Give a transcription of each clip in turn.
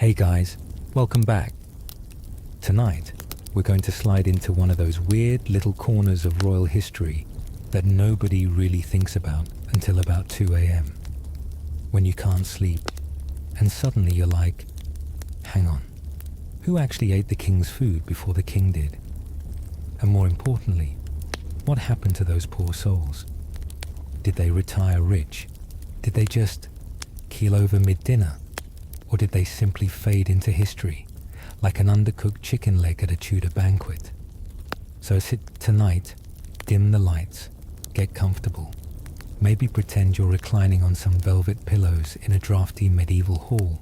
Hey guys, welcome back. Tonight, we're going to slide into one of those weird little corners of royal history that nobody really thinks about until about 2 a.m. when you can't sleep, and suddenly you're like, hang on, who actually ate the king's food before the king did? And more importantly, what happened to those poor souls? Did they retire rich? Did they just keel over mid-dinner? Or did they simply fade into history, like an undercooked chicken leg at a Tudor banquet? So sit tonight, dim the lights, get comfortable, maybe pretend you're reclining on some velvet pillows in a drafty medieval hall,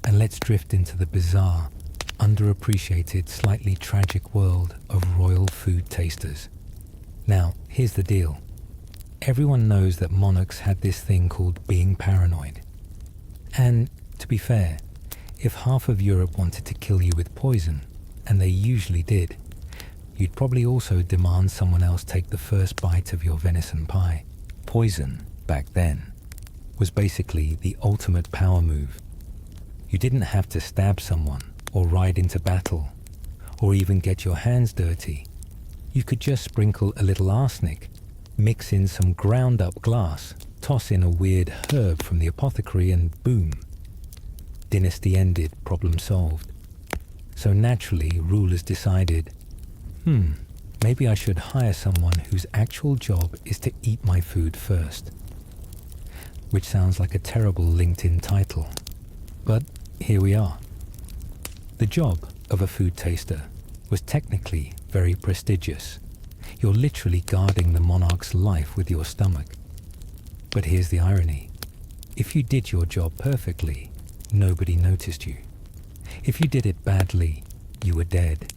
and let's drift into the bizarre, underappreciated, slightly tragic world of royal food tasters. Now, here's the deal. Everyone knows that monarchs had this thing called being paranoid. And to be fair, if half of Europe wanted to kill you with poison, and they usually did, you'd probably also demand someone else take the first bite of your venison pie. Poison, back then, was basically the ultimate power move. You didn't have to stab someone, or ride into battle, or even get your hands dirty. You could just sprinkle a little arsenic, mix in some ground up glass, toss in a weird herb from the apothecary, and boom. Dynasty ended, problem solved. So naturally, rulers decided, maybe I should hire someone whose actual job is to eat my food first. Which sounds like a terrible LinkedIn title. But here we are. The job of a food taster was technically very prestigious. You're literally guarding the monarch's life with your stomach. But here's the irony. If you did your job perfectly, nobody noticed you. If you did it badly, you were dead.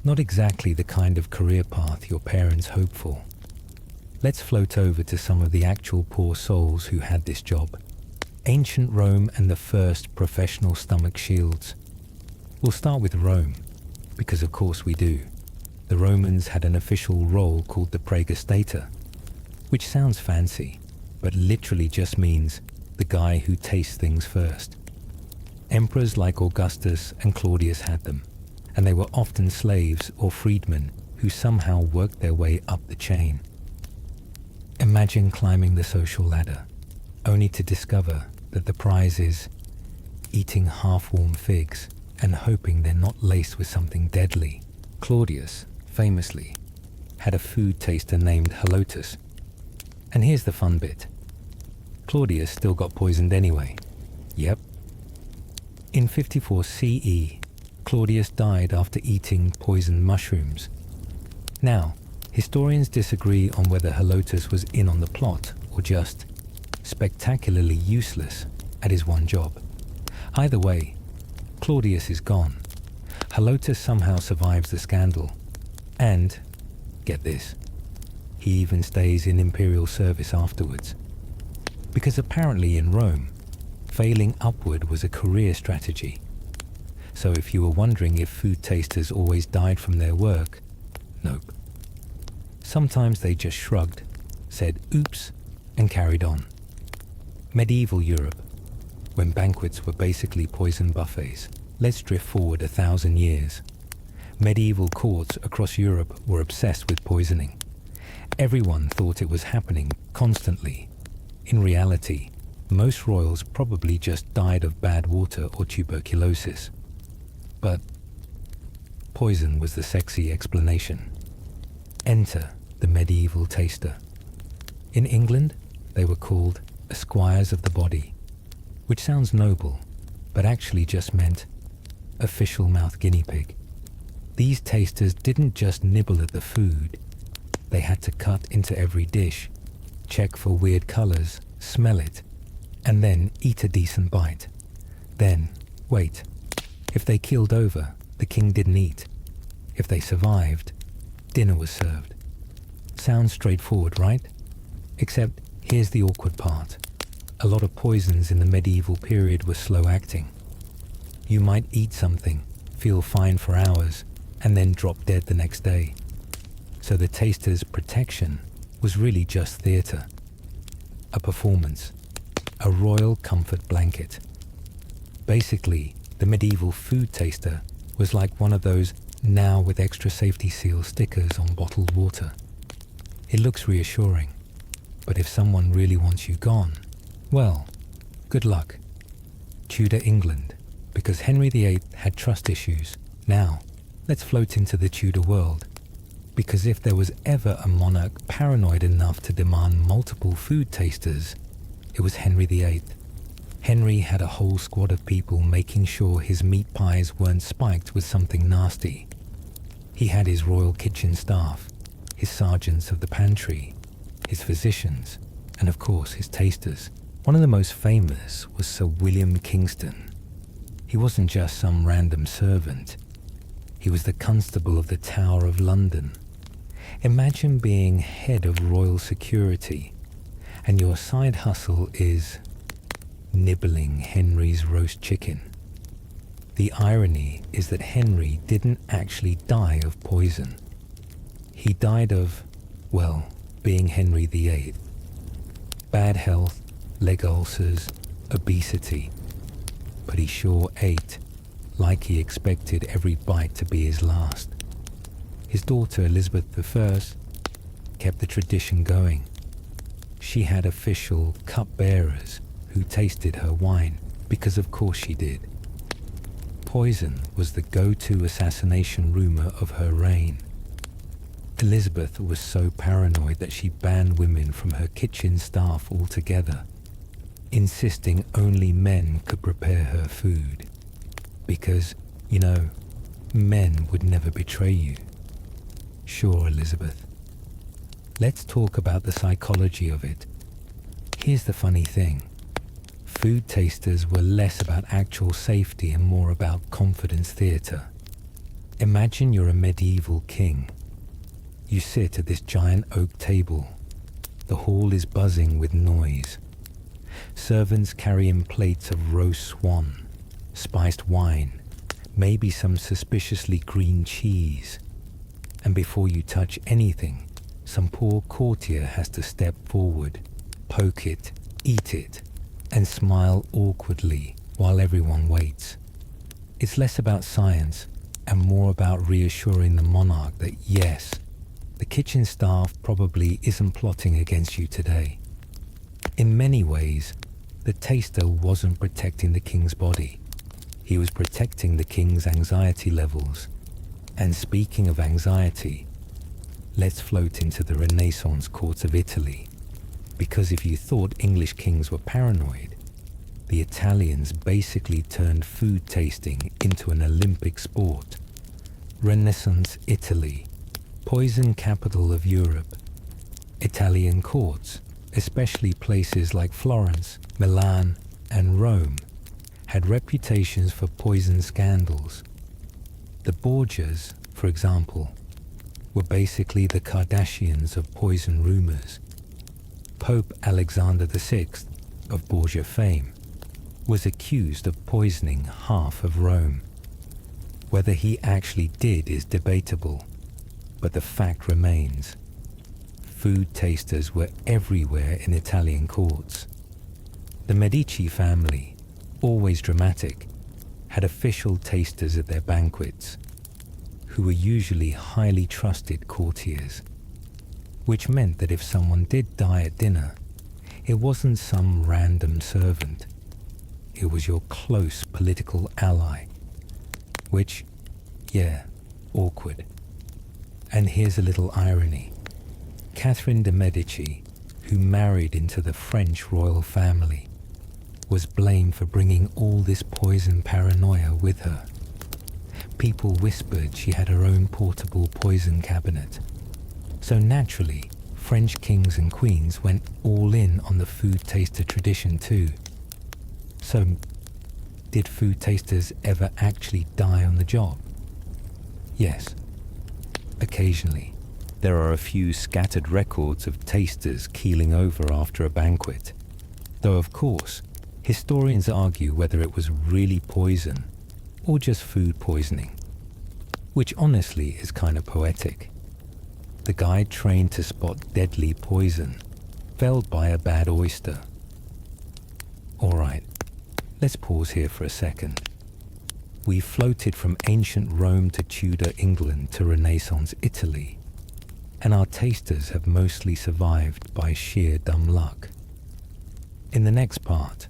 Not exactly the kind of career path your parents hoped for. Let's float over to some of the actual poor souls who had this job. Ancient Rome and the first professional stomach shields. We'll start with Rome, because of course we do. The Romans had an official role called the praegustator, which sounds fancy, but literally just means the guy who tastes things first. Emperors like Augustus and Claudius had them, and they were often slaves or freedmen who somehow worked their way up the chain. Imagine climbing the social ladder, only to discover that the prize is eating half-warm figs and hoping they're not laced with something deadly. Claudius, famously, had a food taster named Halotus. And here's the fun bit. Claudius still got poisoned anyway. Yep. In 54 CE, Claudius died after eating poisoned mushrooms. Now, historians disagree on whether Halotus was in on the plot or just spectacularly useless at his one job. Either way, Claudius is gone. Halotus somehow survives the scandal. And, get this, he even stays in imperial service afterwards. Because apparently in Rome, failing upward was a career strategy. So if you were wondering if food tasters always died from their work, nope. Sometimes they just shrugged, said oops, and carried on. Medieval Europe, when banquets were basically poison buffets. Let's drift forward 1,000 years. Medieval courts across Europe were obsessed with poisoning. Everyone thought it was happening constantly. In reality, most royals probably just died of bad water or tuberculosis. But poison was the sexy explanation. Enter the medieval taster. In England, they were called esquires of the body, which sounds noble, but actually just meant official mouth guinea pig. These tasters didn't just nibble at the food. They had to cut into every dish, check for weird colors, smell it, and then eat a decent bite. Then, wait. If they keeled over, the king didn't eat. If they survived, dinner was served. Sounds straightforward, right? Except here's the awkward part. A lot of poisons in the medieval period were slow acting. You might eat something, feel fine for hours, and then drop dead the next day. So the taster's protection was really just theatre. A performance. A royal comfort blanket. Basically, The medieval food taster was like one of those now with extra safety seal stickers on bottled water. It looks reassuring, but if someone really wants you gone, well, good luck. Tudor England, because Henry VIII had trust issues. Now, let's float into the Tudor world, because if there was ever a monarch paranoid enough to demand multiple food tasters, it was Henry VIII. Henry had a whole squad of people making sure his meat pies weren't spiked with something nasty. He had his royal kitchen staff, his sergeants of the pantry, his physicians, and of course his tasters. One of the most famous was Sir William Kingston. He wasn't just some random servant. He was the constable of the Tower of London. Imagine being head of royal security, and your side hustle is nibbling Henry's roast chicken. The irony is that Henry didn't actually die of poison. He died of, well, being Henry VIII. Bad health, leg ulcers, obesity. But he sure ate, like he expected every bite to be his last. His daughter Elizabeth I kept the tradition going. She had official cup-bearers who tasted her wine, because of course she did. Poison was the go-to assassination rumor of her reign. Elizabeth was so paranoid that she banned women from her kitchen staff altogether, insisting only men could prepare her food. Because, you know, men would never betray you. Sure, Elizabeth. Let's talk about the psychology of it. Here's the funny thing. Food tasters were less about actual safety and more about confidence theatre. Imagine you're a medieval king. You sit at this giant oak table. The hall is buzzing with noise. Servants carry in plates of roast swan, spiced wine, maybe some suspiciously green cheese. And before you touch anything, some poor courtier has to step forward, poke it, eat it, and smile awkwardly while everyone waits. It's less about science and more about reassuring the monarch that yes, the kitchen staff probably isn't plotting against you today. In many ways, the taster wasn't protecting the king's body. He was protecting the king's anxiety levels. And speaking of anxiety, let's float into the Renaissance courts of Italy. Because if you thought English kings were paranoid, the Italians basically turned food tasting into an Olympic sport. Renaissance Italy, poison capital of Europe. Italian courts, especially places like Florence, Milan, and Rome, had reputations for poison scandals. The Borgias, for example, were basically the Kardashians of poison rumors. Pope Alexander VI, of Borgia fame, was accused of poisoning half of Rome. Whether he actually did is debatable, but the fact remains. Food tasters were everywhere in Italian courts. The Medici family, always dramatic, had official tasters at their banquets, who were usually highly trusted courtiers, which meant that if someone did die at dinner, it wasn't some random servant. It was your close political ally, which, yeah, awkward. And here's a little irony. Catherine de' Medici, who married into the French royal family, was blamed for bringing all this poison paranoia with her. People whispered she had her own portable poison cabinet. So naturally, French kings and queens went all in on the food taster tradition too. So, did food tasters ever actually die on the job? Yes, occasionally. There are a few scattered records of tasters keeling over after a banquet, though of course, historians argue whether it was really poison or just food poisoning, which honestly is kind of poetic. The guy trained to spot deadly poison, felled by a bad oyster. Alright, let's pause here for a second. We floated from ancient Rome to Tudor England to Renaissance Italy, and our tasters have mostly survived by sheer dumb luck. In the next part,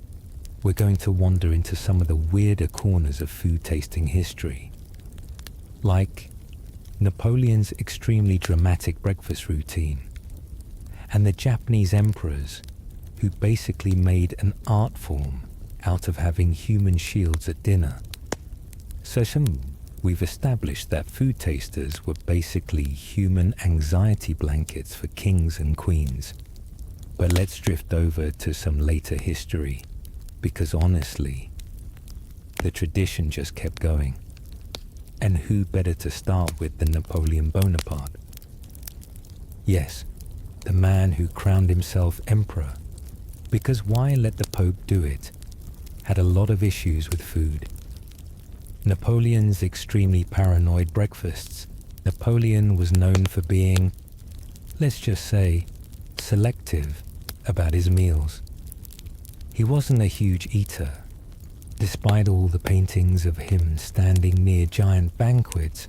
we're going to wander into some of the weirder corners of food tasting history, like Napoleon's extremely dramatic breakfast routine, and the Japanese emperors who basically made an art form out of having human shields at dinner. So we've established that food tasters were basically human anxiety blankets for kings and queens. But let's drift over to some later history, because honestly, the tradition just kept going. And who better to start with than Napoleon Bonaparte? Yes, the man who crowned himself emperor, because why let the Pope do it? Had a lot of issues with food. Napoleon's extremely paranoid breakfasts. Napoleon was known for being, let's just say, selective about his meals. He wasn't a huge eater. Despite all the paintings of him standing near giant banquets,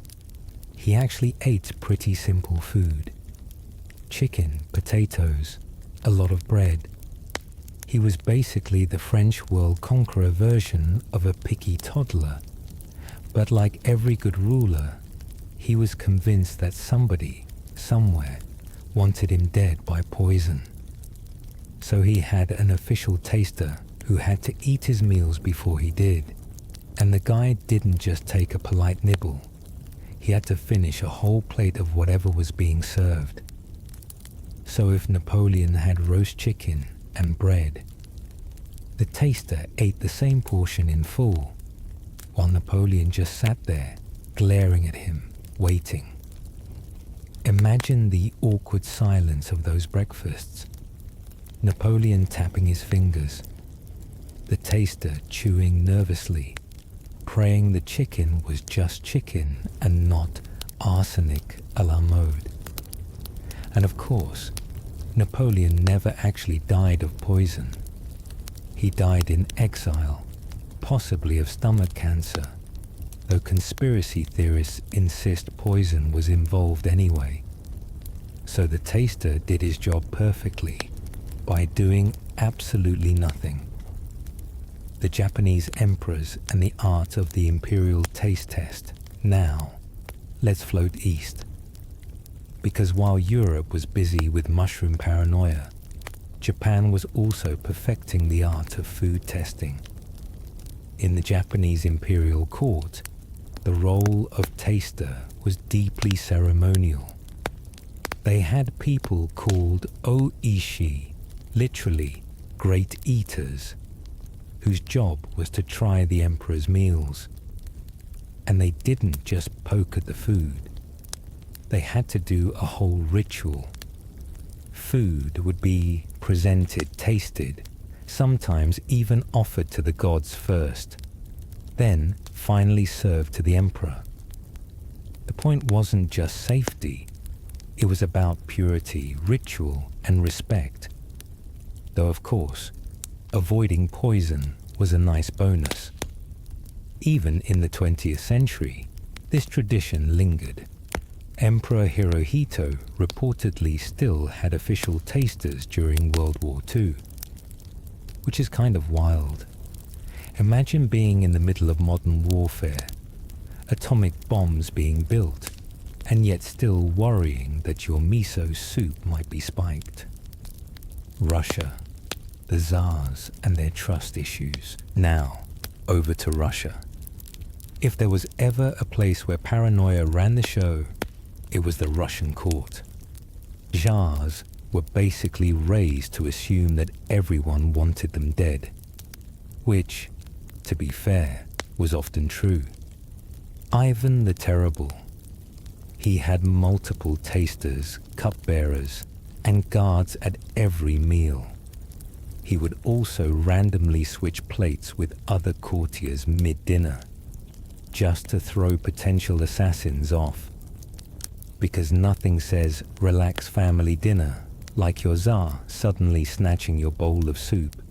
he actually ate pretty simple food. Chicken, potatoes, a lot of bread. He was basically the French world conqueror version of a picky toddler. But like every good ruler, he was convinced that somebody, somewhere, wanted him dead by poison. So he had an official taster who had to eat his meals before he did. And the guy didn't just take a polite nibble. He had to finish a whole plate of whatever was being served. So if Napoleon had roast chicken and bread, the taster ate the same portion in full, while Napoleon just sat there, glaring at him, waiting. Imagine the awkward silence of those breakfasts. Napoleon tapping his fingers, the taster chewing nervously, praying the chicken was just chicken and not arsenic a la mode. And of course, Napoleon never actually died of poison. He died in exile, possibly of stomach cancer, though conspiracy theorists insist poison was involved anyway. So the taster did his job perfectly by doing absolutely nothing. The Japanese emperors and the art of the imperial taste test. Now, let's float east. Because while Europe was busy with mushroom paranoia, Japan was also perfecting the art of food testing. In the Japanese imperial court, the role of taster was deeply ceremonial. They had people called oishi, literally great eaters, whose job was to try the emperor's meals. And they didn't just poke at the food. They had to do a whole ritual. Food would be presented, tasted, sometimes even offered to the gods first, then finally served to the emperor. The point wasn't just safety, it was about purity, ritual, and respect. Though of course, avoiding poison was a nice bonus. Even in the 20th century, this tradition lingered. Emperor Hirohito reportedly still had official tasters during World War II, which is kind of wild. Imagine being in the middle of modern warfare, atomic bombs being built, and yet still worrying that your miso soup might be spiked. Russia, the Tsars and their trust issues. Now, over to Russia. If there was ever a place where paranoia ran the show, it was the Russian court. Tsars were basically raised to assume that everyone wanted them dead, which, to be fair, was often true. Ivan the Terrible. He had multiple tasters, cupbearers, and guards at every meal. He would also randomly switch plates with other courtiers mid-dinner, just to throw potential assassins off. Because nothing says relax family dinner like your Tsar suddenly snatching your bowl of soup.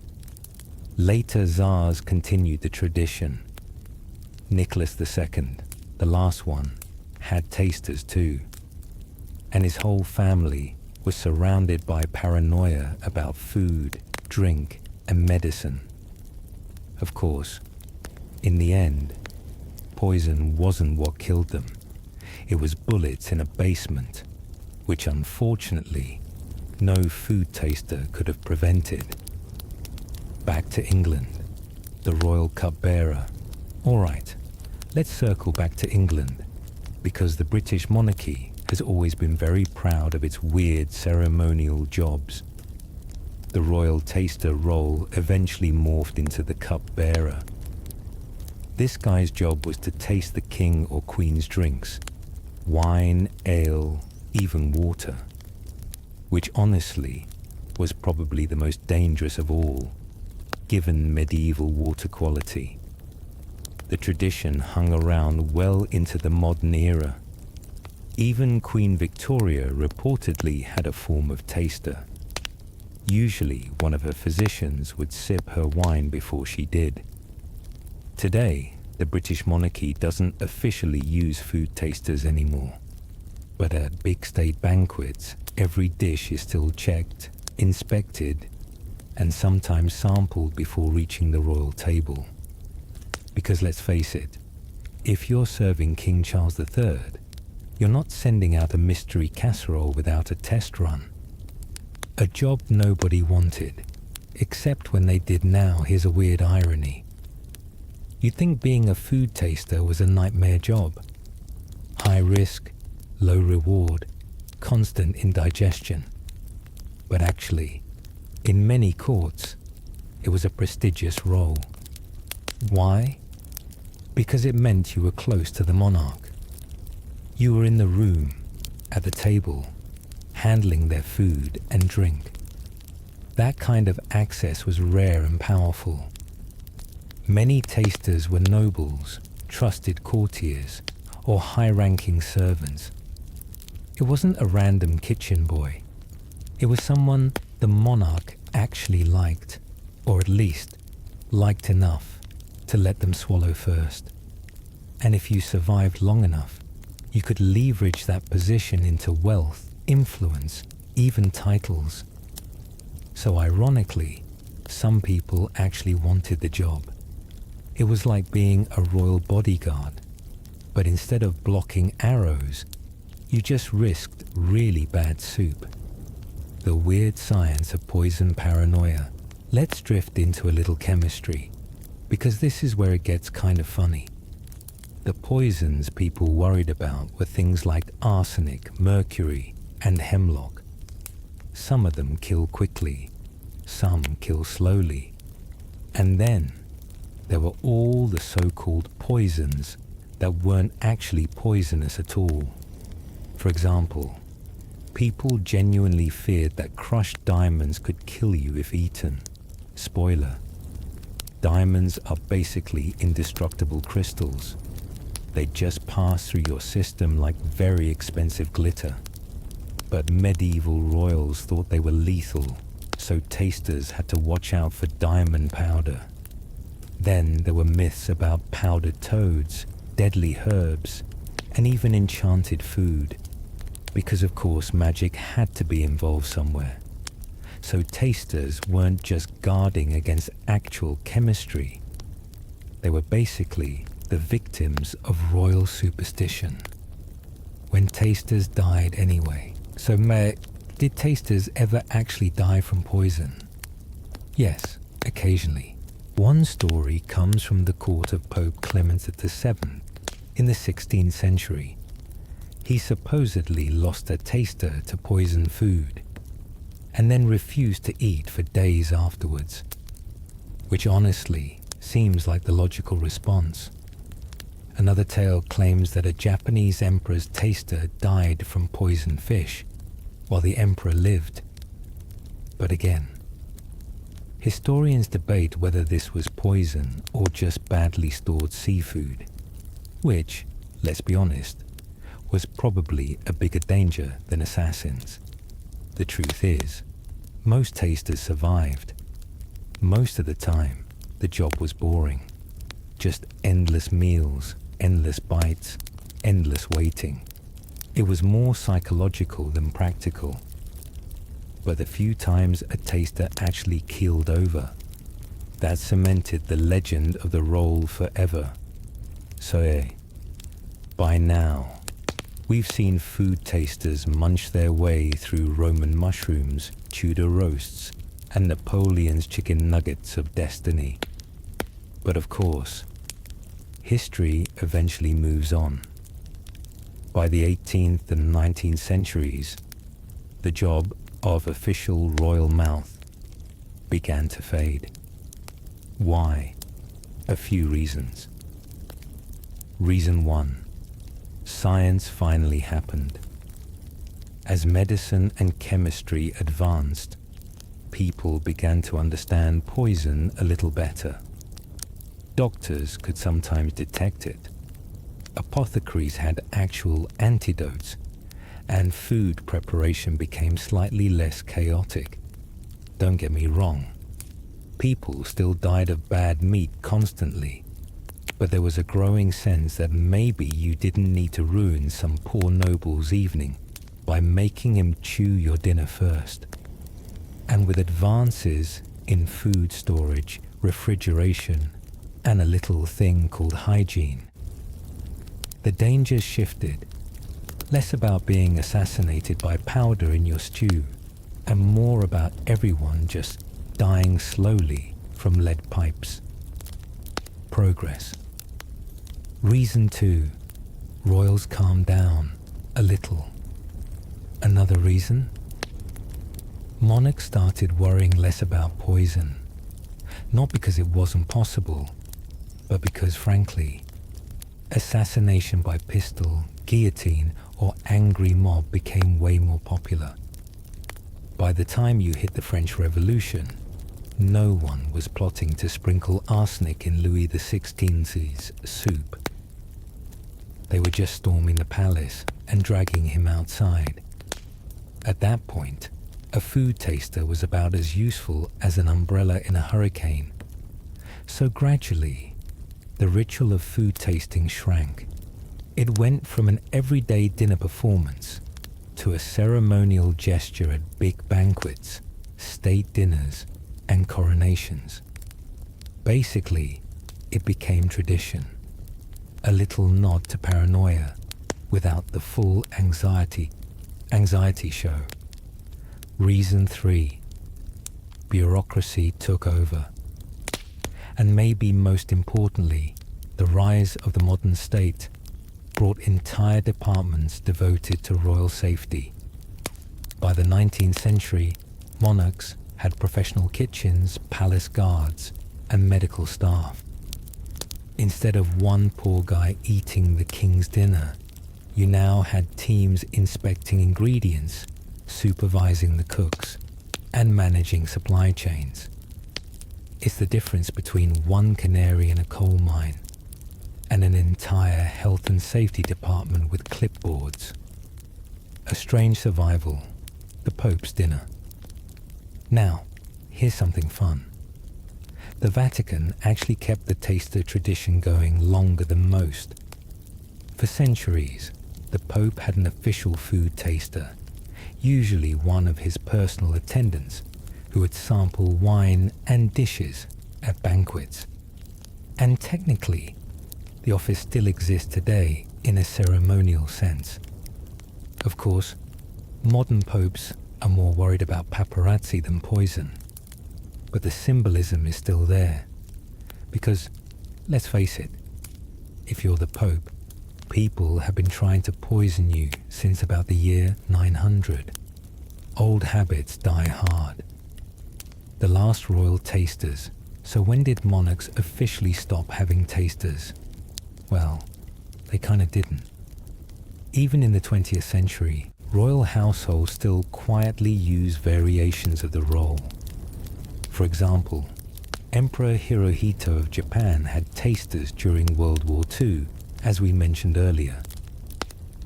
Later Tsars continued the tradition. Nicholas II, the last one, had tasters too, and his whole family was surrounded by paranoia about food, drink, and medicine. Of course, in the end, poison wasn't what killed them. It was bullets in a basement, which unfortunately no food taster could have prevented. Back to England, the royal cupbearer. All right, let's circle back to England, because the British monarchy has always been very proud of its weird ceremonial jobs. The royal taster role eventually morphed into the cupbearer. This guy's job was to taste the king or queen's drinks, wine, ale, even water, which honestly was probably the most dangerous of all, given medieval water quality. The tradition hung around well into the modern era. Even Queen Victoria reportedly had a form of taster. Usually one of her physicians would sip her wine before she did. Today, the British monarchy doesn't officially use food tasters anymore. But at big state banquets, every dish is still checked, inspected, and sometimes sampled before reaching the royal table. Because let's face it, if you're serving King Charles III, you're not sending out a mystery casserole without a test run. A job nobody wanted, except when they did. Now, here's a weird irony. You'd think being a food taster was a nightmare job. High risk, low reward, constant indigestion. But actually, in many courts, it was a prestigious role. Why? Because it meant you were close to the monarch. You were in the room, at the table, handling their food and drink. That kind of access was rare and powerful. Many tasters were nobles, trusted courtiers, or high-ranking servants. It wasn't a random kitchen boy. It was someone the monarch actually liked, or at least liked enough to let them swallow first. And if you survived long enough, you could leverage that position into wealth, influence, even titles. So ironically, some people actually wanted the job. It was like being a royal bodyguard, but instead of blocking arrows, you just risked really bad soup. The weird science of poison paranoia. Let's drift into a little chemistry, because this is where it gets kind of funny. The poisons people worried about were things like arsenic, mercury, and hemlock. Some of them kill quickly, some kill slowly. And then there were all the so-called poisons that weren't actually poisonous at all. For example, people genuinely feared that crushed diamonds could kill you if eaten. Spoiler: diamonds are basically indestructible crystals. They just pass through your system like very expensive glitter. But medieval royals thought they were lethal, so tasters had to watch out for diamond powder. Then there were myths about powdered toads, deadly herbs, and even enchanted food, because of course magic had to be involved somewhere. So tasters weren't just guarding against actual chemistry. They were basically the victims of royal superstition. When tasters died anyway. So did tasters ever actually die from poison? Yes, occasionally. One story comes from the court of Pope Clement VII in the 16th century. He supposedly lost a taster to poisoned food, and then refused to eat for days afterwards, which honestly seems like the logical response. Another tale claims that a Japanese emperor's taster died from poisoned fish, while the emperor lived. But again, historians debate whether this was poison or just badly stored seafood, which, let's be honest, was probably a bigger danger than assassins. The truth is, most tasters survived. Most of the time, the job was boring. just endless meals, endless bites, endless waiting. It was more psychological than practical. But the few times a taster actually keeled over, that cemented the legend of the roll forever. So, by now, we've seen food tasters munch their way through Roman mushrooms, Tudor roasts, and Napoleon's chicken nuggets of destiny. But of course, history eventually moves on. By the 18th and 19th centuries, the job of official royal mouth began to fade. Why? A few reasons. Reason 1. Science finally happened. As medicine and chemistry advanced, people began to understand poison a little better. Doctors could sometimes detect it. Apothecaries had actual antidotes, and food preparation became slightly less chaotic. Don't get me wrong. People still died of bad meat constantly, but there was a growing sense that maybe you didn't need to ruin some poor noble's evening by making him chew your dinner first. And with advances in food storage, refrigeration, and a little thing called hygiene, the dangers shifted, less about being assassinated by powder in your stew, and more about everyone just dying slowly from lead pipes. Progress. Reason 2. Royals calmed down a little. Another reason? Monarchs started worrying less about poison, not because it wasn't possible, but because, frankly, assassination by pistol, guillotine, or angry mob became way more popular. By the time you hit the French Revolution, no one was plotting to sprinkle arsenic in Louis XVI's soup. They were just storming the palace and dragging him outside. At that point, a food taster was about as useful as an umbrella in a hurricane. So gradually, the ritual of food tasting shrank. It went from an everyday dinner performance to a ceremonial gesture at big banquets, state dinners, and coronations. Basically, it became tradition, a little nod to paranoia without the full anxiety show. Reason 3. Bureaucracy took over. And maybe most importantly, the rise of the modern state brought entire departments devoted to royal safety. By the 19th century, monarchs had professional kitchens, palace guards, and medical staff. Instead of one poor guy eating the king's dinner, you now had teams inspecting ingredients, supervising the cooks, and managing supply chains. It's the difference between one canary in a coal mine and an entire health and safety department with clipboards. A strange survival, the Pope's dinner. Now, here's something fun. The Vatican actually kept the taster tradition going longer than most. For centuries, the Pope had an official food taster, usually one of his personal attendants, who would sample wine and dishes at banquets. And technically, the office still exists today in a ceremonial sense. Of course, modern popes are more worried about paparazzi than poison, but the symbolism is still there. Because, let's face it, if you're the Pope, people have been trying to poison you since about the year 900. Old habits die hard. The last royal tasters. So when did monarchs officially stop having tasters? Well, they kind of didn't. Even in the 20th century, royal households still quietly use variations of the role. For example, Emperor Hirohito of Japan had tasters during World War II, as we mentioned earlier.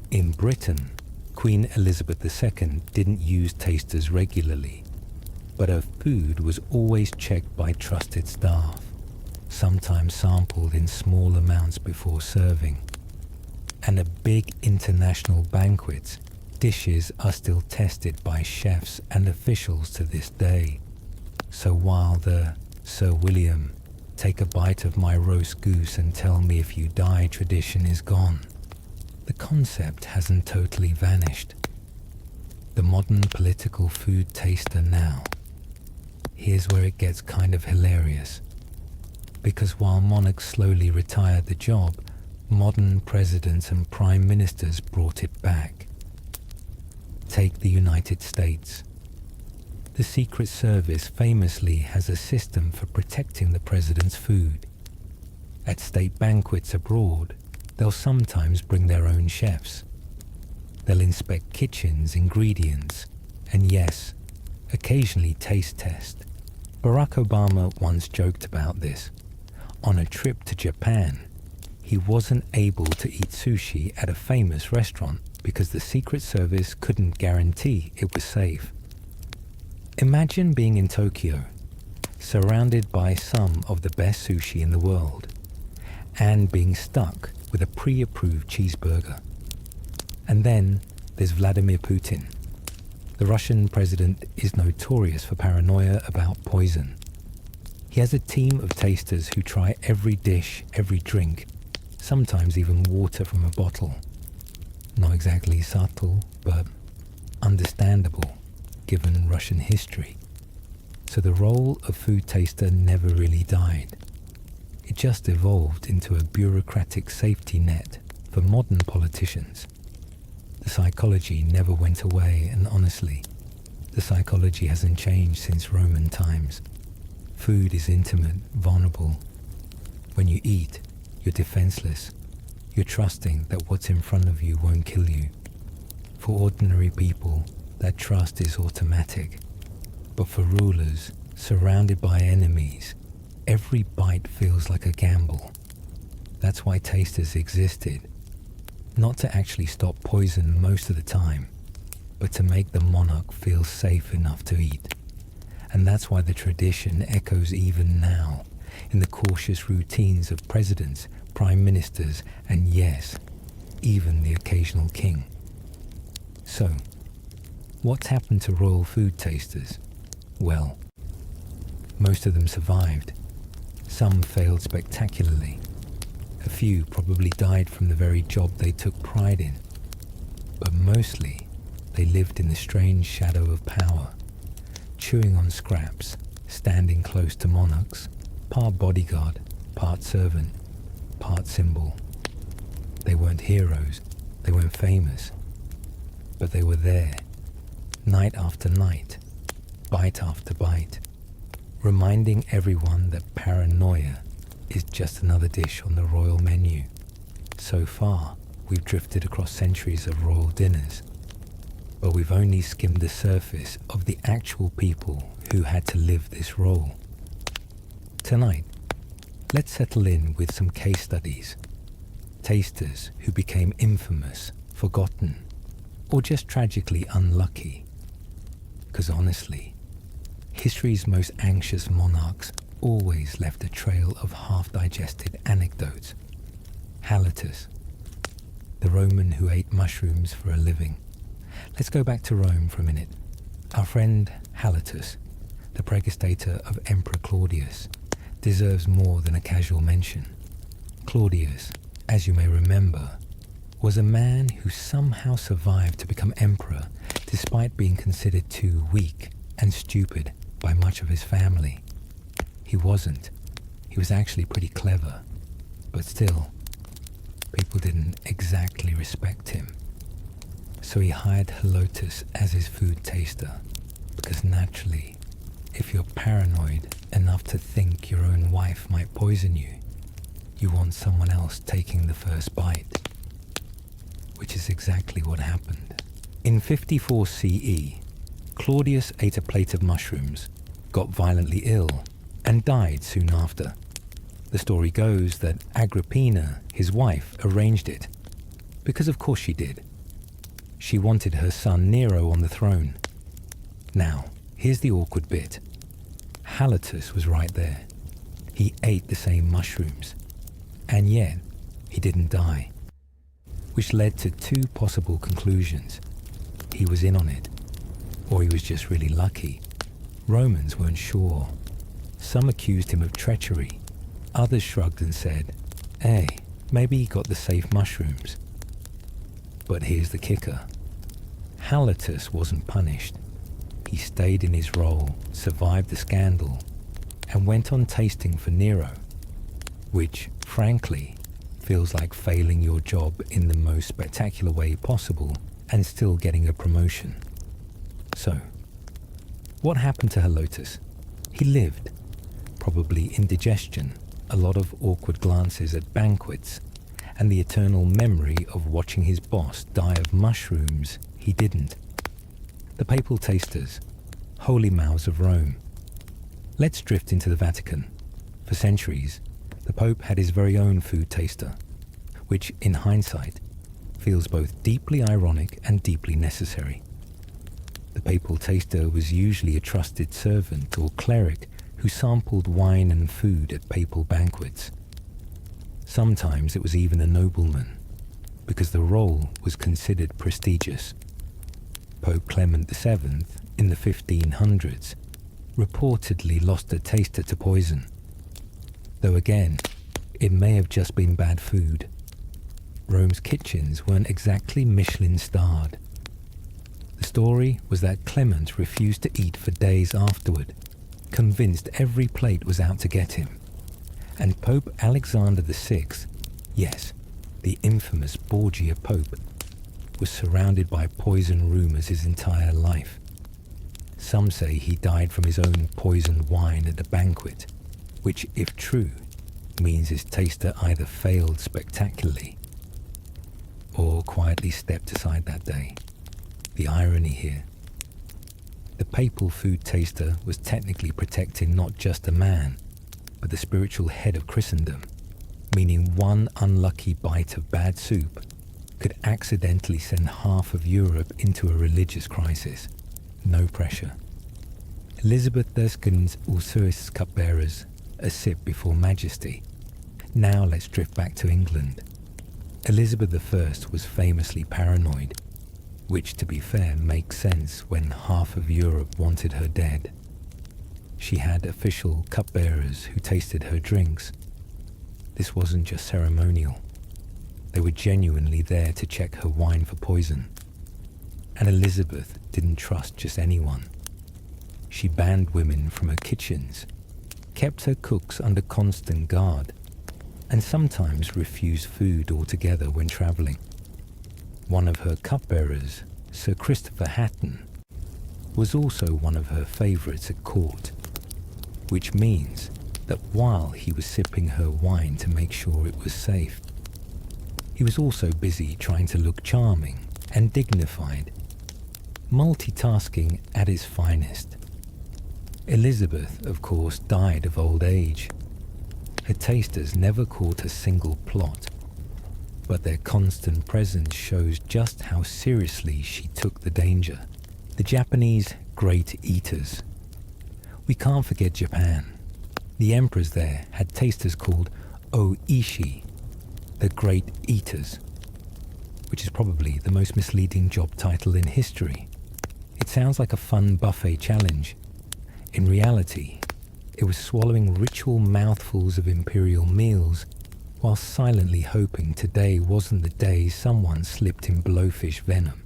In Britain, Queen Elizabeth II didn't use tasters regularly, but her food was always checked by trusted staff. sometimes sampled in small amounts before serving. And at big international banquets, dishes are still tested by chefs and officials to this day. So while the Sir William, take a bite of my roast goose and tell me if you die tradition is gone, the concept hasn't totally vanished. The modern political food taster now. Here's where it gets kind of hilarious. Because while monarchs slowly retired the job, modern presidents and prime ministers brought it back. Take the United States. The Secret Service famously has a system for protecting the president's food. At state banquets abroad, they'll sometimes bring their own chefs. They'll inspect kitchens, ingredients, and yes, occasionally taste test. Barack Obama once joked about this. On a trip to Japan, he wasn't able to eat sushi at a famous restaurant because the Secret Service couldn't guarantee it was safe. Imagine being in Tokyo, surrounded by some of the best sushi in the world, and being stuck with a pre-approved cheeseburger. And then there's Vladimir Putin. The Russian president is notorious for paranoia about poison. He has a team of tasters who try every dish, every drink, sometimes even water from a bottle. Not exactly subtle, but understandable, given Russian history. So the role of food taster never really died. It just evolved into a bureaucratic safety net for modern politicians. The psychology never went away, and honestly, the psychology hasn't changed since Roman times. Food is intimate, vulnerable. When you eat, you're defenseless. You're trusting that what's in front of you won't kill you. For ordinary people, that trust is automatic. But for rulers, surrounded by enemies, every bite feels like a gamble. That's why tasters existed. Not to actually stop poison most of the time, but to make the monarch feel safe enough to eat. And that's why the tradition echoes even now in the cautious routines of presidents, prime ministers, and yes, even the occasional king. So, what's happened to royal food tasters? Well, most of them survived. Some failed spectacularly. A few probably died from the very job they took pride in. But mostly, they lived in the strange shadow of power, chewing on scraps, standing close to monarchs, part bodyguard, part servant, part symbol. They weren't heroes, they weren't famous, but they were there, night after night, bite after bite, reminding everyone that paranoia is just another dish on the royal menu. So far, we've drifted across centuries of royal dinners, but we've only skimmed the surface of the actual people who had to live this role. Tonight, let's settle in with some case studies. Tasters who became infamous, forgotten, or just tragically unlucky. Because honestly, history's most anxious monarchs always left a trail of half-digested anecdotes. Halotus, the Roman who ate mushrooms for a living. Let's go back to Rome for a minute. Our friend Halotus, the pregustator of Emperor Claudius, deserves more than a casual mention. Claudius, as you may remember, was a man who somehow survived to become emperor despite being considered too weak and stupid by much of his family. He wasn't. He was actually pretty clever, but still, people didn't exactly respect him. So he hired Halotus as his food taster, because naturally, if you're paranoid enough to think your own wife might poison you, you want someone else taking the first bite. Which is exactly what happened. In 54 CE, Claudius ate a plate of mushrooms, got violently ill, and died soon after. The story goes that Agrippina, his wife, arranged it. Because of course she did. She wanted her son Nero on the throne. Now, here's the awkward bit. Halotus was right there. He ate the same mushrooms, and yet he didn't die, which led to two possible conclusions. He was in on it, or he was just really lucky. Romans weren't sure. Some accused him of treachery. Others shrugged and said, hey, maybe he got the safe mushrooms. But here's the kicker. Halotus wasn't punished. He stayed in his role, survived the scandal, and went on tasting for Nero, which, frankly, feels like failing your job in the most spectacular way possible and still getting a promotion. So, what happened to Halotus? He lived, probably indigestion, a lot of awkward glances at banquets, and the eternal memory of watching his boss die of mushrooms he didn't. The papal tasters, holy mouths of Rome. Let's drift into the Vatican. For centuries, the Pope had his very own food taster, which, in hindsight, feels both deeply ironic and deeply necessary. The papal taster was usually a trusted servant or cleric who sampled wine and food at papal banquets. Sometimes it was even a nobleman, because the role was considered prestigious. Pope Clement VII, in the 1500s, reportedly lost a taster to poison. Though again, it may have just been bad food. Rome's kitchens weren't exactly Michelin-starred. The story was that Clement refused to eat for days afterward, convinced every plate was out to get him. And Pope Alexander VI, yes, the infamous Borgia Pope, was surrounded by poison rumors his entire life. Some say he died from his own poisoned wine at a banquet, which, if true, means his taster either failed spectacularly or quietly stepped aside that day. The irony here. The papal food taster was technically protecting not just a man, but the spiritual head of Christendom, meaning one unlucky bite of bad soup could accidentally send half of Europe into a religious crisis. No pressure. Elizabeth Erskine's Usuri's cupbearers, a sip before majesty. Now let's drift back to England. Elizabeth I was famously paranoid, which, to be fair, makes sense when half of Europe wanted her dead. She had official cupbearers who tasted her drinks. This wasn't just ceremonial. They were genuinely there to check her wine for poison. And Elizabeth didn't trust just anyone. She banned women from her kitchens, kept her cooks under constant guard, and sometimes refused food altogether when travelling. One of her cupbearers, Sir Christopher Hatton, was also one of her favourites at court, which means that while he was sipping her wine to make sure it was safe, he was also busy trying to look charming and dignified, multitasking at his finest. Elizabeth, of course, died of old age. Her tasters never caught a single plot, but their constant presence shows just how seriously she took the danger. The Japanese great eaters. We can't forget Japan. The emperors there had tasters called Oishi, the great eaters, which is probably the most misleading job title in history. It sounds like a fun buffet challenge. In reality, it was swallowing ritual mouthfuls of imperial meals while silently hoping today wasn't the day someone slipped in blowfish venom.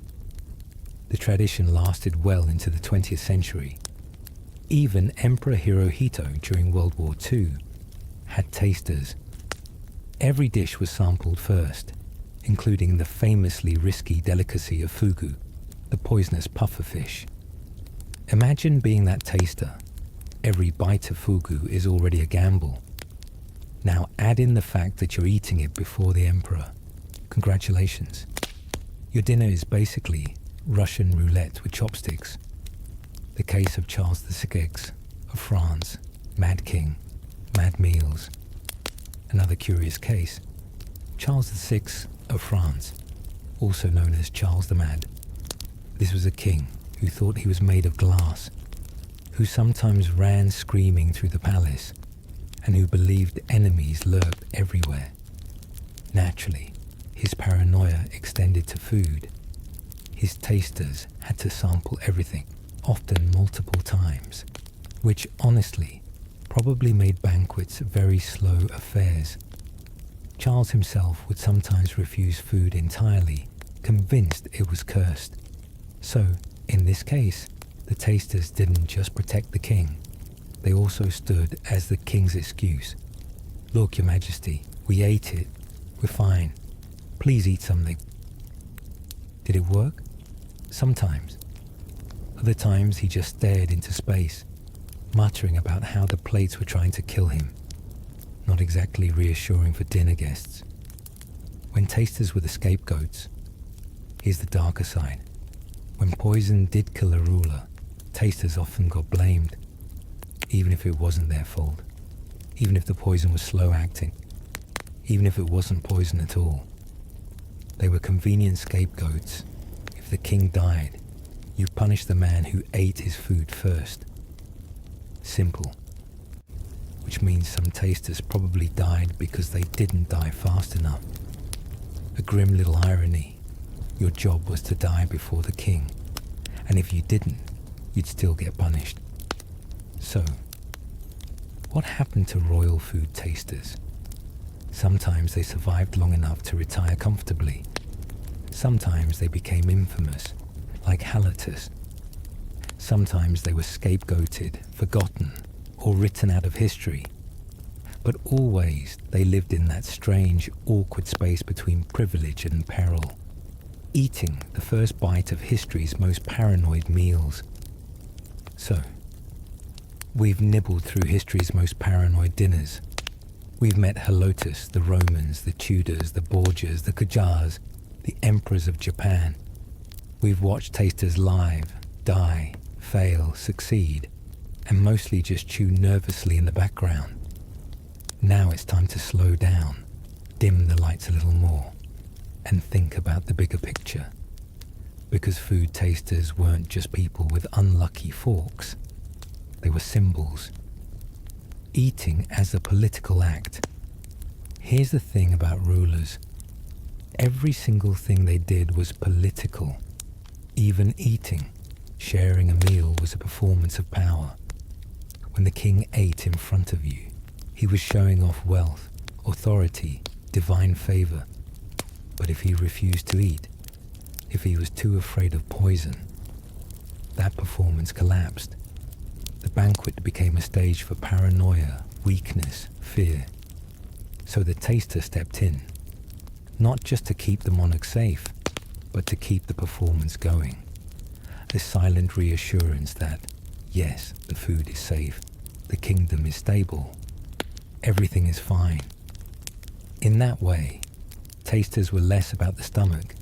The tradition lasted well into the 20th century. Even Emperor Hirohito during World War II had tasters. Every dish was sampled first, including the famously risky delicacy of fugu, the poisonous pufferfish. Imagine being that taster. Every bite of fugu is already a gamble. Now add in the fact that you're eating it before the emperor. Congratulations. Your dinner is basically Russian roulette with chopsticks. The case of Charles VI of France, Mad King, Mad Meals. Another curious case, Charles VI of France, also known as Charles the Mad. This was a king who thought he was made of glass, who sometimes ran screaming through the palace, and who believed enemies lurked everywhere. Naturally, his paranoia extended to food. His tasters had to sample everything, often multiple times, which honestly probably made banquets very slow affairs. Charles himself would sometimes refuse food entirely, convinced it was cursed. So, in this case, the tasters didn't just protect the king, they also stood as the king's excuse. Look, Your Majesty, we ate it. We're fine. Please eat something. Did it work? Sometimes. Other times he just stared into space, muttering about how the plates were trying to kill him. Not exactly reassuring for dinner guests. When tasters were the scapegoats, here's the darker side. When poison did kill a ruler, tasters often got blamed, even if it wasn't their fault, even if the poison was slow acting, even if it wasn't poison at all. They were convenient scapegoats. If the king died, you punished the man who ate his food first. Simple. Which means some tasters probably died because they didn't die fast enough. A grim little irony. Your job was to die before the king, and if you didn't, you'd still get punished. So, what happened to royal food tasters? Sometimes they survived long enough to retire comfortably. Sometimes they became infamous, like Halotus. Sometimes they were scapegoated, forgotten, or written out of history. But always they lived in that strange, awkward space between privilege and peril, eating the first bite of history's most paranoid meals. So, we've nibbled through history's most paranoid dinners. We've met Halotus, the Romans, the Tudors, the Borgias, the Qajars, the emperors of Japan. We've watched tasters live, die, fail, succeed, and mostly just chew nervously in the background. Now it's time to slow down, dim the lights a little more, and think about the bigger picture. Because food tasters weren't just people with unlucky forks. They were symbols. Eating as a political act. Here's the thing about rulers. Every single thing they did was political. Even eating, sharing a meal, was a performance of power. When the king ate in front of you, he was showing off wealth, authority, divine favor. But if he refused to eat, if he was too afraid of poison, that performance collapsed. The banquet became a stage for paranoia, weakness, fear. So the taster stepped in, not just to keep the monarch safe, but to keep the performance going. A silent reassurance that, yes, the food is safe, the kingdom is stable, everything is fine. In that way, tasters were less about the stomach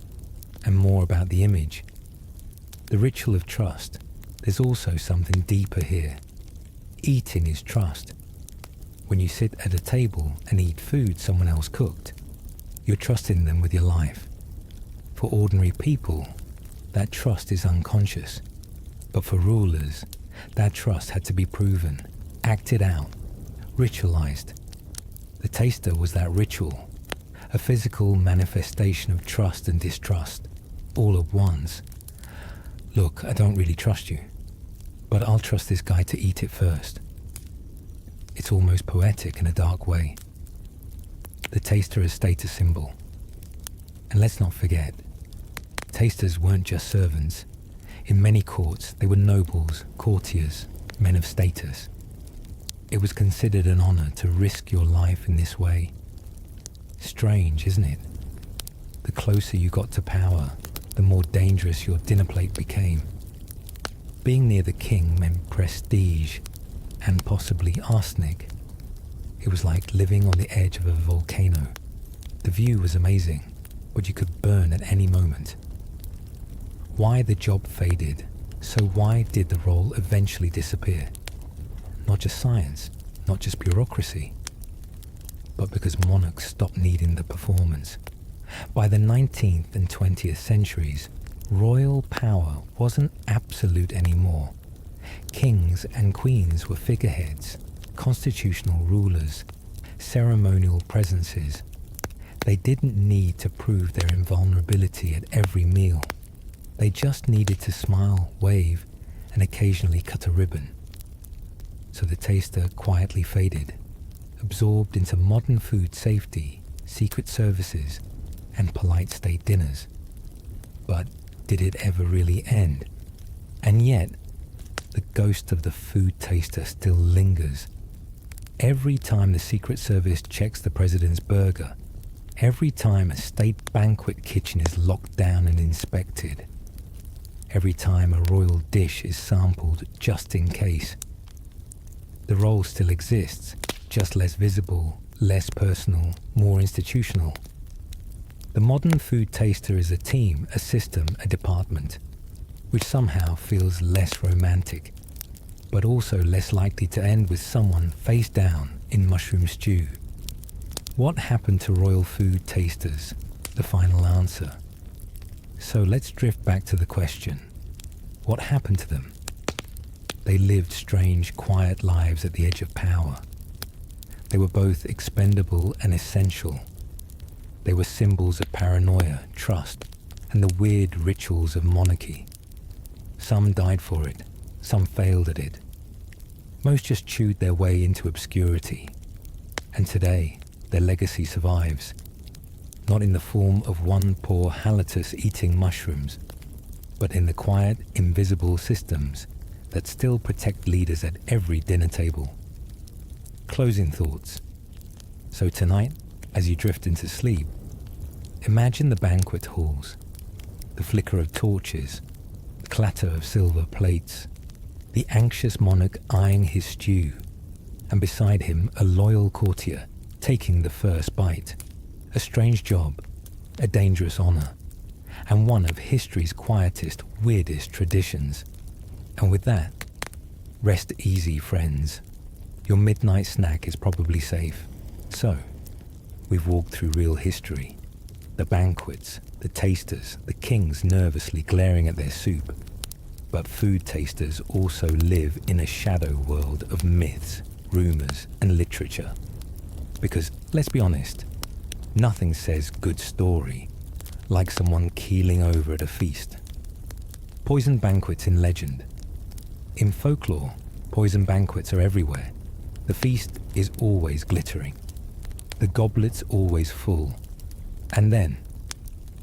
and more about the image. The ritual of trust. There's also something deeper here. Eating is trust. When you sit at a table and eat food someone else cooked, you're trusting them with your life. For ordinary people, that trust is unconscious. But for rulers, that trust had to be proven, acted out, ritualized. The taster was that ritual, a physical manifestation of trust and distrust, all at once. Look, I don't really trust you, but I'll trust this guy to eat it first. It's almost poetic in a dark way. The taster is a status symbol. And let's not forget, tasters weren't just servants. In many courts, they were nobles, courtiers, men of status. It was considered an honor to risk your life in this way. Strange, isn't it? The closer you got to power, the more dangerous your dinner plate became. Being near the king meant prestige and possibly arsenic. It was like living on the edge of a volcano. The view was amazing, but you could burn at any moment. Why the job faded, so why did the role eventually disappear? Not just science, not just bureaucracy, but because monarchs stopped needing the performance. By the 19th and 20th centuries, royal power wasn't absolute anymore. Kings and queens were figureheads, constitutional rulers, ceremonial presences. They didn't need to prove their invulnerability at every meal. They just needed to smile, wave, and occasionally cut a ribbon. So the taster quietly faded, absorbed into modern food safety, secret services, and polite state dinners. But did it ever really end? And yet, the ghost of the food taster still lingers. Every time the Secret Service checks the president's burger, every time a state banquet kitchen is locked down and inspected, every time a royal dish is sampled just in case, the role still exists, just less visible, less personal, more institutional. The modern food taster is a team, a system, a department, which somehow feels less romantic, but also less likely to end with someone face down in mushroom stew. What happened to royal food tasters? The final answer. So let's drift back to the question. What happened to them? They lived strange, quiet lives at the edge of power. They were both expendable and essential. They were symbols of paranoia, trust, and the weird rituals of monarchy. Some died for it, some failed at it. Most just chewed their way into obscurity. And today, their legacy survives, not in the form of one poor Halitus eating mushrooms, but in the quiet, invisible systems that still protect leaders at every dinner table. Closing thoughts. So tonight, as you drift into sleep, imagine the banquet halls, the flicker of torches, the clatter of silver plates, the anxious monarch eyeing his stew, and beside him a loyal courtier taking the first bite. A strange job, a dangerous honor, and one of history's quietest, weirdest traditions. And with that, rest easy, friends. Your midnight snack is probably safe. So, we've walked through real history. The banquets, the tasters, the kings nervously glaring at their soup. But food tasters also live in a shadow world of myths, rumors, and literature. Because, let's be honest, nothing says good story like someone keeling over at a feast. Poison banquets in legend. In folklore, poison banquets are everywhere. The feast is always glittering. The goblet's always full. And then,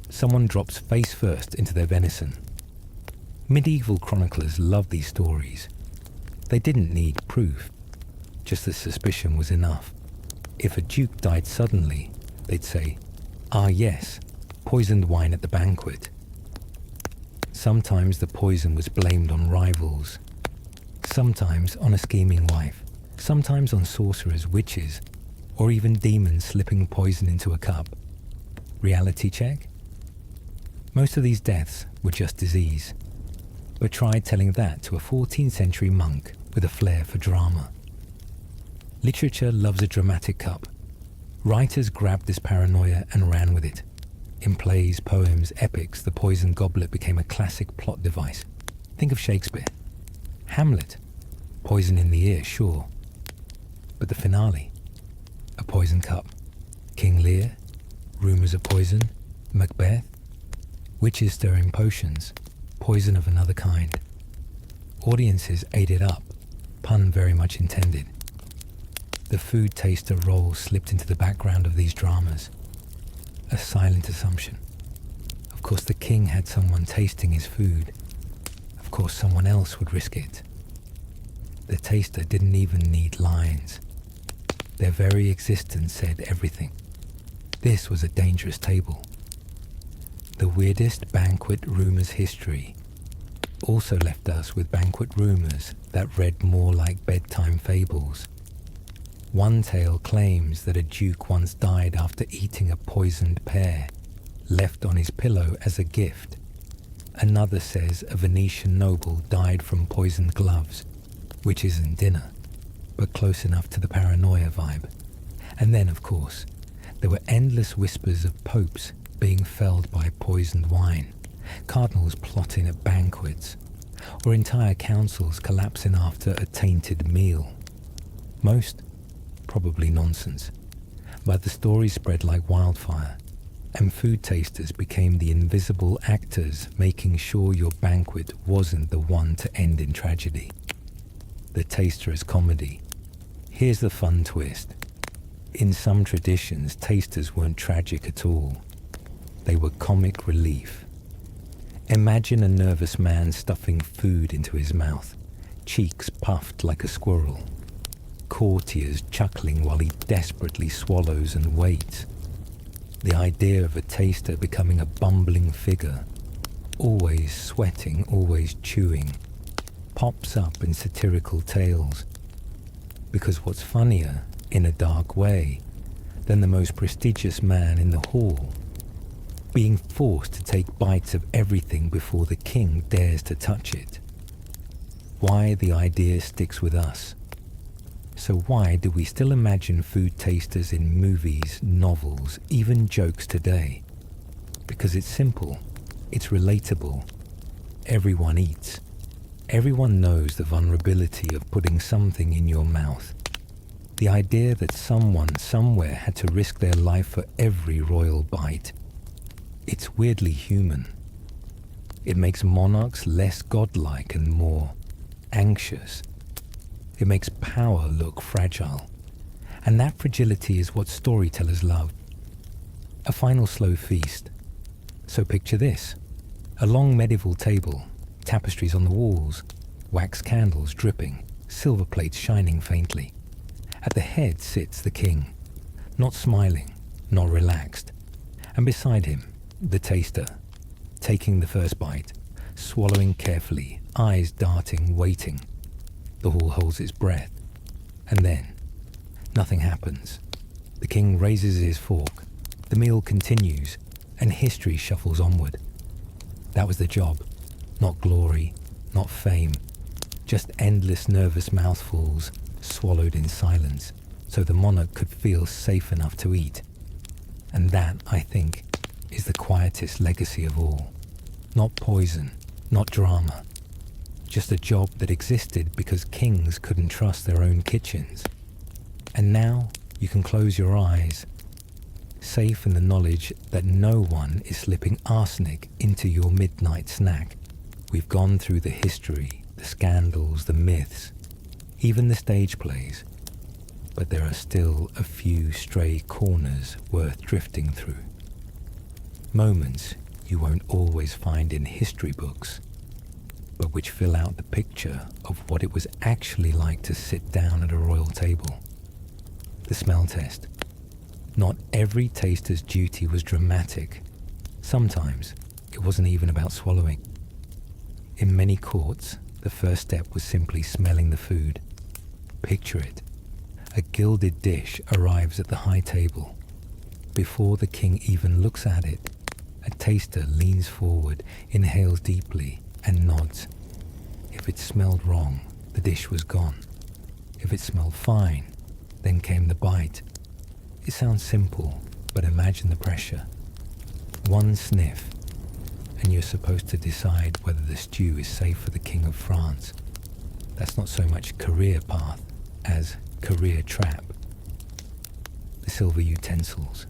someone drops face first into their venison. Medieval chroniclers loved these stories. They didn't need proof. Just the suspicion was enough. If a duke died suddenly, they'd say, "Ah yes, poisoned wine at the banquet." Sometimes the poison was blamed on rivals. Sometimes on a scheming wife. Sometimes on sorcerers, witches, or even demons slipping poison into a cup. Reality check? Most of these deaths were just disease. But try telling that to a 14th century monk with a flair for drama. Literature loves a dramatic cup. Writers grabbed this paranoia and ran with it. In plays, poems, epics, the poison goblet became a classic plot device. Think of Shakespeare. Hamlet. Poison in the ear, sure. But the finale? A poison cup. King Lear. Rumors of poison. Macbeth. Witches stirring potions. Poison of another kind. Audiences ate it up. Pun very much intended. The food taster role slipped into the background of these dramas. A silent assumption. Of course the king had someone tasting his food. Of course someone else would risk it. The taster didn't even need lines. Their very existence said everything. This was a dangerous table. The weirdest banquet rumors history also left us with banquet rumors that read more like bedtime fables. One tale claims that a duke once died after eating a poisoned pear, left on his pillow as a gift. Another says a Venetian noble died from poisoned gloves, which isn't dinner, but close enough to the paranoia vibe. And then, of course, there were endless whispers of popes being felled by poisoned wine, cardinals plotting at banquets, or entire councils collapsing after a tainted meal. Most, probably nonsense. But the stories spread like wildfire, and food tasters became the invisible actors making sure your banquet wasn't the one to end in tragedy. The taster as comedy. Here's the fun twist. In some traditions, tasters weren't tragic at all. They were comic relief. Imagine a nervous man stuffing food into his mouth, cheeks puffed like a squirrel, courtiers chuckling while he desperately swallows and waits. The idea of a taster becoming a bumbling figure, always sweating, always chewing, pops up in satirical tales. Because what's funnier, in a dark way, than the most prestigious man in the hall being forced to take bites of everything before the king dares to touch it? Why the idea sticks with us. So why do we still imagine food tasters in movies, novels, even jokes today? Because it's simple, it's relatable. Everyone eats. Everyone knows the vulnerability of putting something in your mouth. The idea that someone somewhere had to risk their life for every royal bite. It's weirdly human. It makes monarchs less godlike and more anxious. It makes power look fragile. And that fragility is what storytellers love. A final slow feast. So picture this. A long medieval table, tapestries on the walls, wax candles dripping, silver plates shining faintly. At the head sits the king, not smiling, not relaxed. And beside him, the taster, taking the first bite, swallowing carefully, eyes darting, waiting. The hall holds its breath. And then, nothing happens. The king raises his fork, the meal continues, and history shuffles onward. That was the job. Not glory, not fame. Just endless nervous mouthfuls, swallowed in silence, so the monarch could feel safe enough to eat. And that, I think, is the quietest legacy of all. Not poison, not drama. Just a job that existed because kings couldn't trust their own kitchens. And now you can close your eyes, safe in the knowledge that no one is slipping arsenic into your midnight snack. We've gone through the history, the scandals, the myths, even the stage plays. But there are still a few stray corners worth drifting through. Moments you won't always find in history books, but which fill out the picture of what it was actually like to sit down at a royal table. The smell test. Not every taster's duty was dramatic. Sometimes it wasn't even about swallowing. In many courts, the first step was simply smelling the food. Picture it. A gilded dish arrives at the high table. Before the king even looks at it, a taster leans forward, inhales deeply, and nods. If it smelled wrong, the dish was gone. If it smelled fine, then came the bite. It sounds simple, but imagine the pressure. One sniff, and you're supposed to decide whether the stew is safe for the King of France. That's not so much career path as career trap. The silver utensils.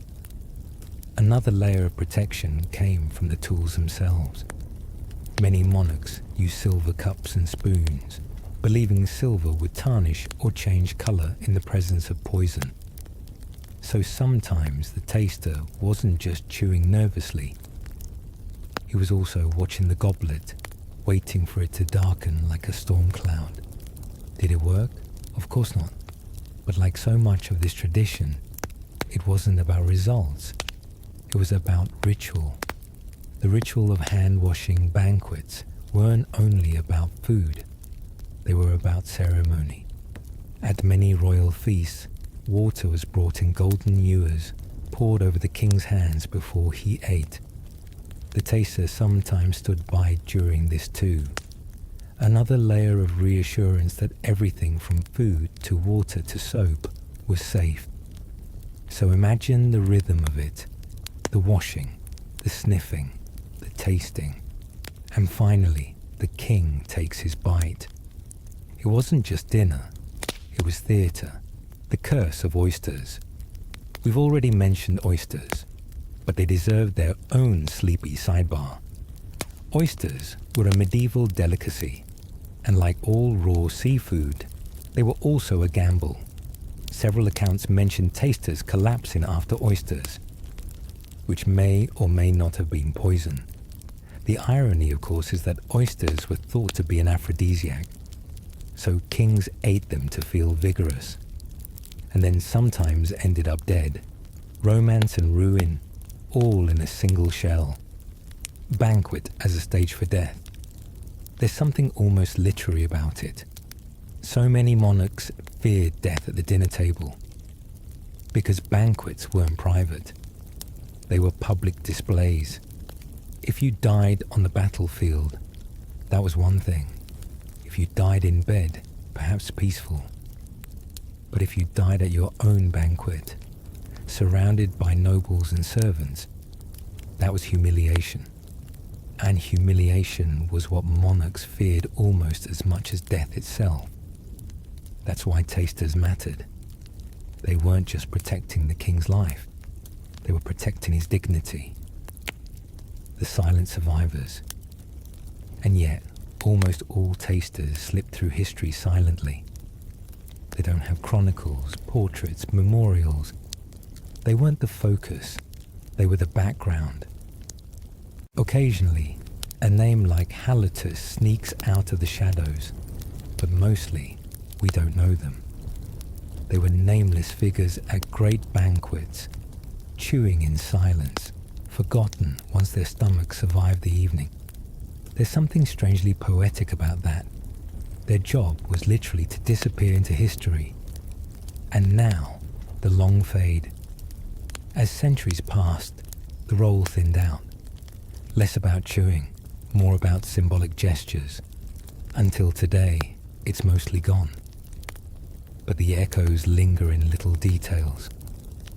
Another layer of protection came from the tools themselves. Many monarchs used silver cups and spoons, believing silver would tarnish or change color in the presence of poison. So sometimes the taster wasn't just chewing nervously. He was also watching the goblet, waiting for it to darken like a storm cloud. Did it work? Of course not. But like so much of this tradition, it wasn't about results. It was about ritual. The ritual of hand-washing banquets weren't only about food. They were about ceremony. At many royal feasts, water was brought in golden ewers, poured over the king's hands before he ate. The taster sometimes stood by during this too. Another layer of reassurance that everything from food to water to soap was safe. So imagine the rhythm of it, the washing, the sniffing, the tasting. And finally, the king takes his bite. It wasn't just dinner, it was theatre, The curse of oysters. We've already mentioned oysters, but they deserve their own sleepy sidebar. Oysters were a medieval delicacy, and like all raw seafood, they were also a gamble. Several accounts mention tasters collapsing after oysters, which may or may not have been poison. The irony, of course, is that oysters were thought to be an aphrodisiac, so kings ate them to feel vigorous, and then sometimes ended up dead. Romance and ruin, all in a single shell. Banquet as a stage for death. There's something almost literary about it. So many monarchs feared death at the dinner table, because banquets weren't private. They were public displays. If you died on the battlefield, that was one thing. If you died in bed, perhaps peaceful. But if you died at your own banquet, surrounded by nobles and servants, that was humiliation. And humiliation was what monarchs feared almost as much as death itself. That's why tasters mattered. They weren't just protecting the king's life, they were protecting his dignity. The silent survivors. And yet, almost all tasters slip through history silently. They don't have chronicles, portraits, memorials. They weren't the focus, they were the background. Occasionally, a name like Halotus sneaks out of the shadows, but mostly we don't know them. They were nameless figures at great banquets, chewing in silence, forgotten once their stomachs survived the evening. There's something strangely poetic about that. Their job was literally to disappear into history. And now, the long fade. As centuries passed, the role thinned out. Less about chewing, more about symbolic gestures. Until today, it's mostly gone. But the echoes linger in little details.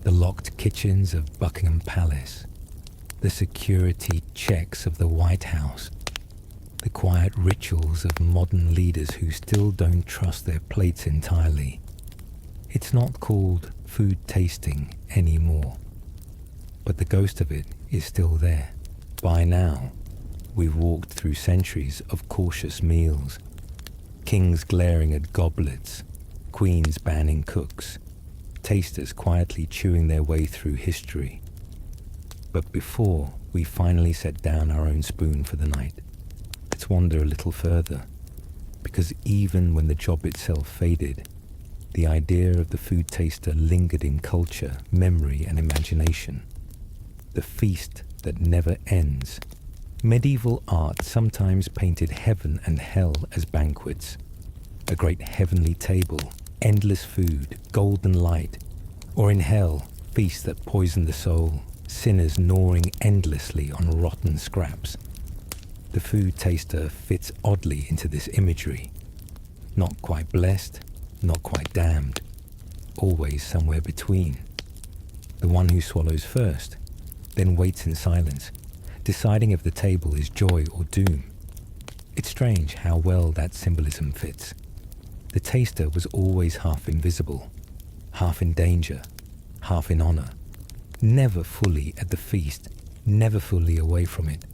The locked kitchens of Buckingham Palace, the security checks of the White House, the quiet rituals of modern leaders who still don't trust their plates entirely. It's not called food tasting anymore, but the ghost of it is still there. By now, we've walked through centuries of cautious meals, kings glaring at goblets, queens banning cooks, tasters quietly chewing their way through history. But before we finally set down our own spoon for the night, let's wander a little further, because even when the job itself faded, the idea of the food taster lingered in culture, memory, and imagination. The feast that never ends. Medieval art sometimes painted heaven and hell as banquets. A great heavenly table, endless food, golden light, or in hell, feasts that poison the soul, sinners gnawing endlessly on rotten scraps. The food taster fits oddly into this imagery. Not quite blessed, not quite damned, always somewhere between. The one who swallows first, then waits in silence, deciding if the table is joy or doom. It's strange how well that symbolism fits. The taster was always half invisible, half in danger, half in honor, never fully at the feast, never fully away from it.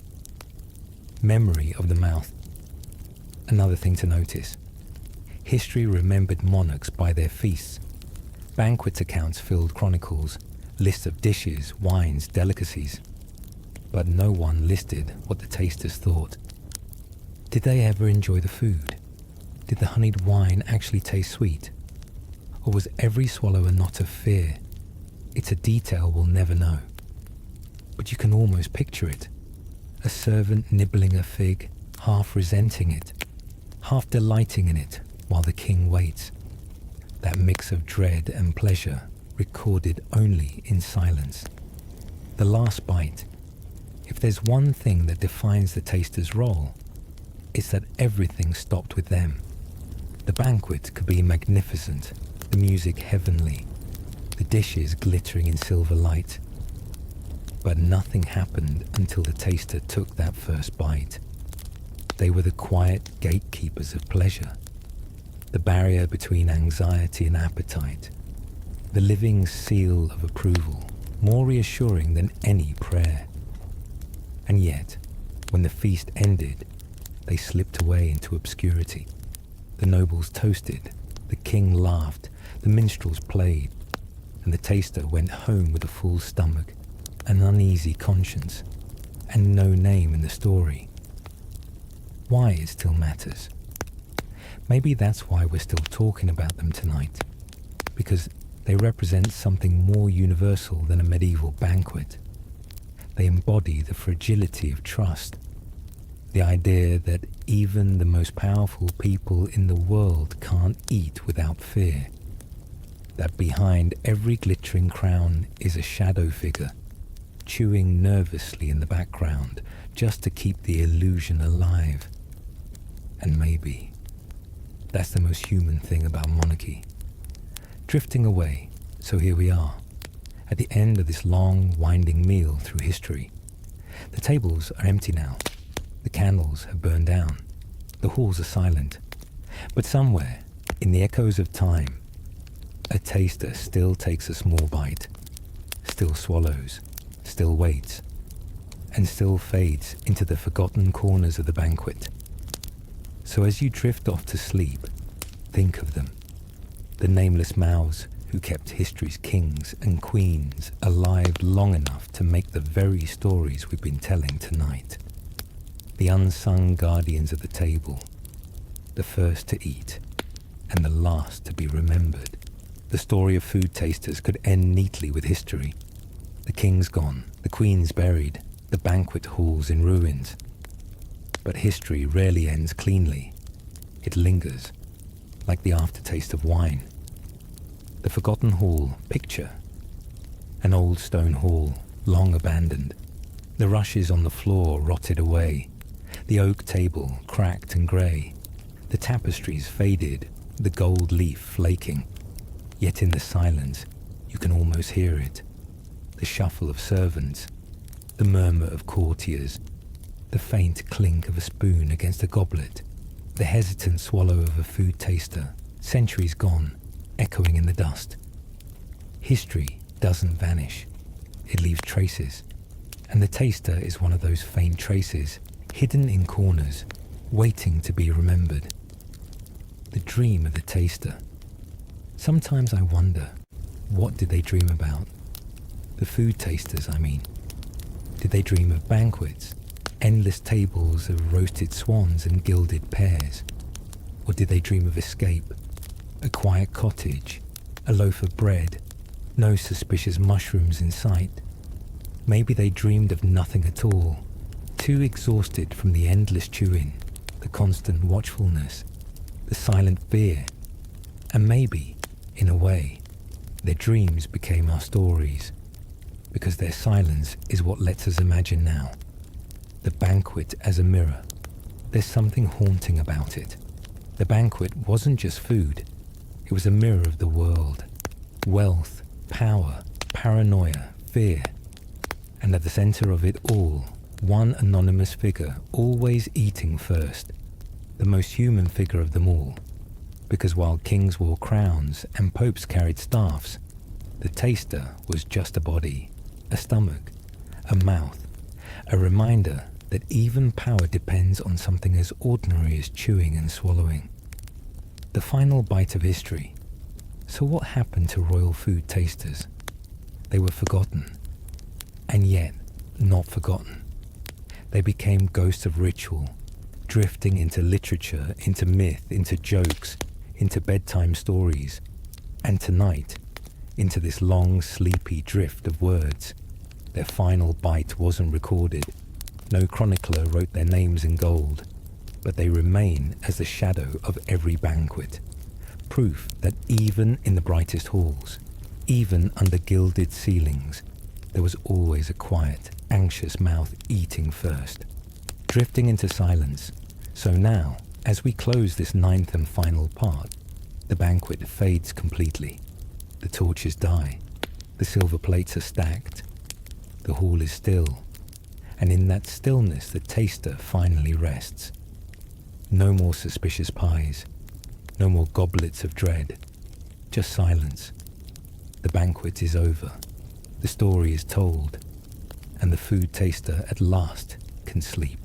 Memory of the mouth. Another thing to notice. History remembered monarchs by their feasts. Banquet accounts filled chronicles, lists of dishes, wines, delicacies. But no one listed what the tasters thought. Did they ever enjoy the food? Did the honeyed wine actually taste sweet? Or was every swallow a knot of fear? It's a detail we'll never know. But you can almost picture it. A servant nibbling a fig, half resenting it, half delighting in it while the king waits. That mix of dread and pleasure recorded only in silence. The last bite. If there's one thing that defines the taster's role, it's that everything stopped with them. The banquet could be magnificent, the music heavenly, the dishes glittering in silver light. But nothing happened until the taster took that first bite. They were the quiet gatekeepers of pleasure, the barrier between anxiety and appetite, the living seal of approval, more reassuring than any prayer. And yet, when the feast ended, they slipped away into obscurity. The nobles toasted, the king laughed, the minstrels played, and the taster went home with a full stomach, an uneasy conscience, and no name in the story. Why it still matters. Maybe that's why we're still talking about them tonight, because they represent something more universal than a medieval banquet. They embody the fragility of trust, the idea that even the most powerful people in the world can't eat without fear, that behind every glittering crown is a shadow figure, chewing nervously in the background just to keep the illusion alive. And maybe that's the most human thing about monarchy. Drifting away, so here we are, at the end of this long, winding meal through history. The tables are empty now. The candles have burned down. The halls are silent. But somewhere, in the echoes of time, a taster still takes a small bite, still swallows, still waits, and still fades into the forgotten corners of the banquet. So as you drift off to sleep, think of them, the nameless mouths who kept history's kings and queens alive long enough to make the very stories we've been telling tonight. The unsung guardians of the table, the first to eat and the last to be remembered. The story of food tasters could end neatly with history. The king's gone, the queen's buried, the banquet halls in ruins. But history rarely ends cleanly. It lingers, like the aftertaste of wine. The forgotten hall, picture. An old stone hall, long abandoned. The rushes on the floor rotted away. The oak table, cracked and grey. The tapestries faded, the gold leaf flaking. Yet in the silence, you can almost hear it. The shuffle of servants, the murmur of courtiers, the faint clink of a spoon against a goblet, the hesitant swallow of a food taster, centuries gone, echoing in the dust. History doesn't vanish. It leaves traces. And the taster is one of those faint traces, hidden in corners, waiting to be remembered. The dream of the taster. Sometimes I wonder, what did they dream about? The food tasters, I mean. Did they dream of banquets, endless tables of roasted swans and gilded pears? Or did they dream of escape, a quiet cottage, a loaf of bread, no suspicious mushrooms in sight? Maybe they dreamed of nothing at all, too exhausted from the endless chewing, the constant watchfulness, the silent fear. And maybe, in a way, their dreams became our stories, because their silence is what lets us imagine now. The banquet as a mirror. There's something haunting about it. The banquet wasn't just food. It was a mirror of the world. Wealth, power, paranoia, fear. And at the center of it all, one anonymous figure, always eating first. The most human figure of them all. Because while kings wore crowns and popes carried staffs, the taster was just a body, a stomach, a mouth, a reminder that even power depends on something as ordinary as chewing and swallowing. The final bite of history. So what happened to royal food tasters? They were forgotten, and yet not forgotten. They became ghosts of ritual, drifting into literature, into myth, into jokes, into bedtime stories, and tonight, into this long, sleepy drift of words. Their final bite wasn't recorded. No chronicler wrote their names in gold, but they remain as the shadow of every banquet. Proof that even in the brightest halls, even under gilded ceilings, there was always a quiet, anxious mouth eating first, drifting into silence. So now, as we close this ninth and final part, the banquet fades completely. The torches die. The silver plates are stacked. The hall is still. And in that stillness, the taster finally rests. No more suspicious pies. No more goblets of dread. Just silence. The banquet is over, the story is told, and the food taster at last can sleep.